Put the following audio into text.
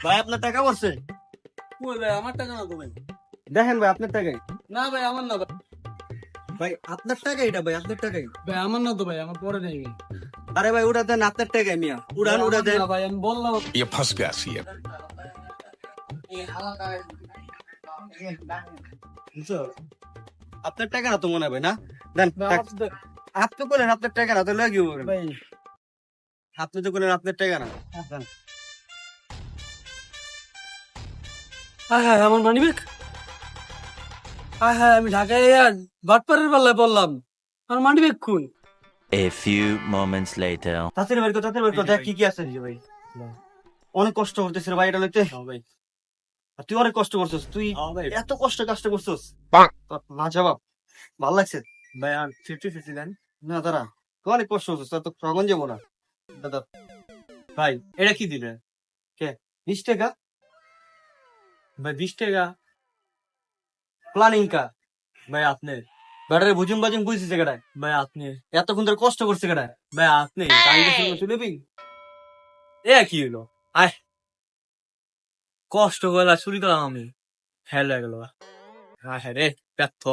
ভাই আপনার টাকা পড়ছে? কই ভাই আমার টাকা না তো ভাই। দেখেন ভাই আপনার টাকাই। না ভাই আমার না ভাই। ভাই আপনার টাকাই এটা, ভাই আপনার টাকাই। ভাই আমার না তো ভাই, আমার পরে নেই ভাই। আরে ভাই ওটা দেন, আপনার টাকাই মিয়া, উড়ান ভাই, উড়া আমার দেন। না ভাই, আমি বললাম। ये फंस गया सी है। বুঝছো? আপনার টাকা না তো মনে হবে না। দেন ভাই, আমার তো- আপনি বলেন আপনার টাকা না তো লাগিয়ে বলেন। ভাই আপনি তো বলেন আপনার টাকা না। দেন। হ্যাঁ হ্যাঁ আমার মানি ব্যাগ। হ্যাঁ হ্যাঁ আমি ঢাকায় বাটপাড়ের পাল্লায় বললাম, আমার মানি ব্যাগ খুন। A few moments later. তাড়াতাড়ি বের কর, তাড়াতাড়ি বের কর, দেখ কি কি আছে। ভাই অনেক কষ্ট করতেছিস রে ভাই এটা লইতে। ভাই আর তুই অনেক কষ্ট করছিস, তুই ভাই এত কষ্ট করছিস। তোর না জবাব ভাল লাগছে। ভাই আর 50-50 দেন। না দাঁড়া, তুই অনেক কষ্ট করছিস, তোর তো সগন যাবো না। দাদা ভাই এটা কি দিলেন? 20 টাকা ভাই 20 টাকা। প্ল্যানিং কার ভাই আপনি, ব্যাটারে বুঝুম বাজুম বুঝছিস কেটায় ভাই আপনি, এতক্ষণ ধরে কষ্ট করছে কেটায় ভাই আপনি তুলে দিই। এ কি হলো? আয় কষ্ট করে চুরি করলাম আমি, হ্যাঁ লাগলো। হ্যাঁ হ্যাঁ রে ব্যর্থ।